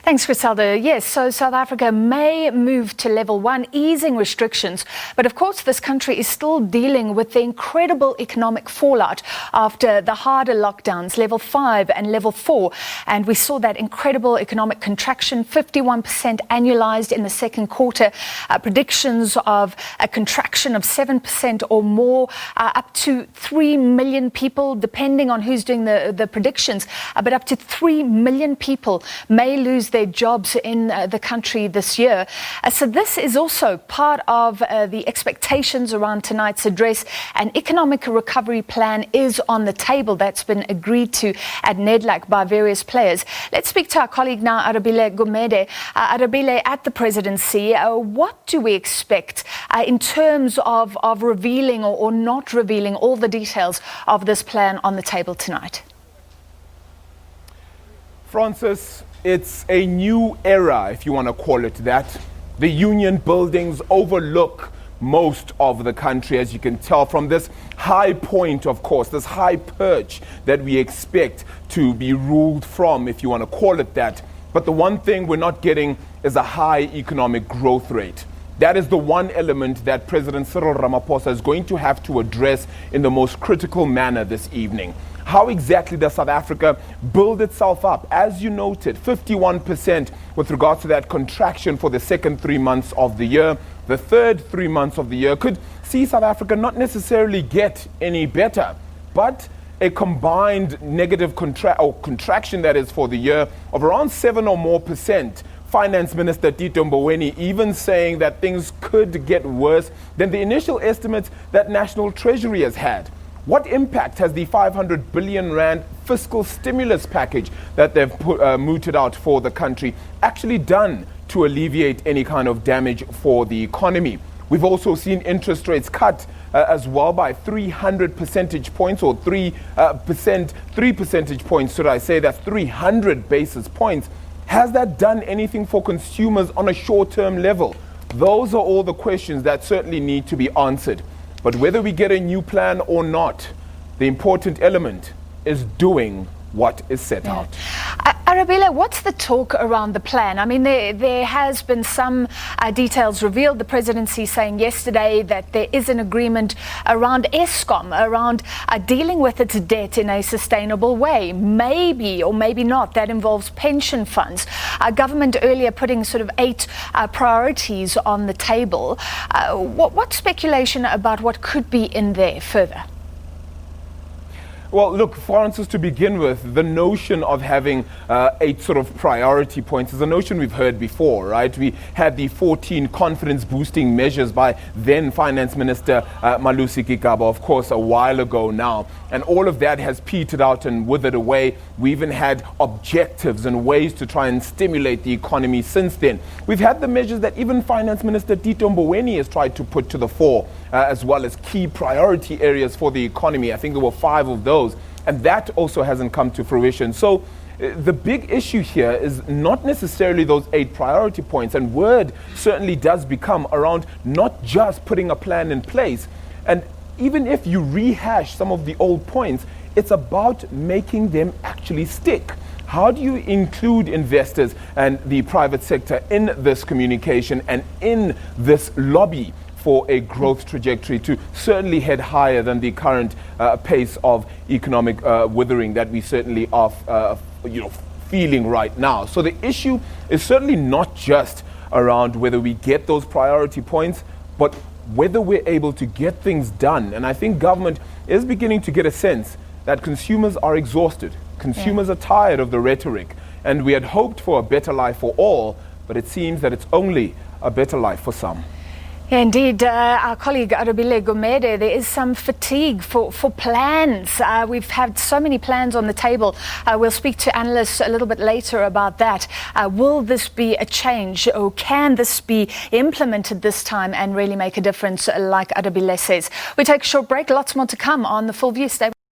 Thanks, Griselda. Yes, so South Africa may move to level 1, easing restrictions. But of course, this country is still dealing with the incredible economic fallout after the harder lockdowns, level 5 and level 4. And we saw that incredible economic contraction, 51% annualized in the second quarter. Predictions of a contraction of 7% or more, up to 3 million people, depending on who's doing the predictions. But up to 3 million people may lose their jobs in the country this year. So this is also part of the expectations around tonight's address. An economic recovery plan is on the table that's been agreed to at NEDLAC by various players. Let's speak to our colleague now, Arabile Gumede. Arabile, at the Presidency, what do we expect in terms of revealing or not revealing all the details of this plan on the table tonight? Francis, it's a new era, if you want to call it that. The union buildings overlook most of the country, as you can tell from this high point, of course, this high perch that we expect to be ruled from, if you want to call it that. But the one thing we're not getting is a high economic growth rate. That is the one element that President Cyril Ramaphosa is going to have to address in the most critical manner this evening. How exactly does South Africa build itself up? As you noted, 51% with regards to that contraction for the second 3 months of the year. The third 3 months of the year could see South Africa not necessarily get any better, but a combined negative contraction that is for the year of around 7 or more percent. Finance Minister Tito Mboweni even saying that things could get worse than the initial estimates that National Treasury has had. What impact has the 500 billion rand fiscal stimulus package that they've mooted out for the country actually done to alleviate any kind of damage for the economy? We've also seen interest rates cut as well by 300 percentage points, or 3 percentage points, should I say. That's 300 basis points. Has that done anything for consumers on a short-term level? Those are all the questions that certainly need to be answered. But whether we get a new plan or not, the important element is doing what is set out. Arabile, what's the talk around the plan? I mean, there has been some details revealed. The Presidency saying yesterday that there is an agreement around Eskom, around dealing with its debt in a sustainable way. Maybe or maybe not. That involves pension funds. Government earlier putting sort of 8 priorities on the table. What speculation about what could be in there further? Well, look, Francis, to begin with, the notion of having 8 sort of priority points is a notion we've heard before, right? We had the 14 confidence-boosting measures by then Finance Minister Malusi Gigaba, of course, a while ago now. And all of that has petered out and withered away. We even had objectives and ways to try and stimulate the economy since then. We've had the measures that even Finance Minister Tito Mboweni has tried to put to the fore, as well as key priority areas for the economy. I think there were 5 of those. And that also hasn't come to fruition. So the big issue here is not necessarily those 8 priority points. And word certainly does become around not just putting a plan in place. And even if you rehash some of the old points, it's about making them actually stick. How do you include investors and the private sector in this communication and in this lobby for a growth trajectory to certainly head higher than the current pace of economic withering that we certainly are feeling right now? So the issue is certainly not just around whether we get those priority points, but whether we're able to get things done. And I think government is beginning to get a sense that consumers are exhausted. Consumers are tired of the rhetoric. And we had hoped for a better life for all, but it seems that it's only a better life for some. Yeah, indeed, our colleague Arabile Gumede, there is some fatigue for plans. We've had so many plans on the table. We'll speak to analysts a little bit later about that. Will this be a change, or can this be implemented this time and really make a difference, like Arabile says? We take a short break. Lots more to come on The Full View. Stay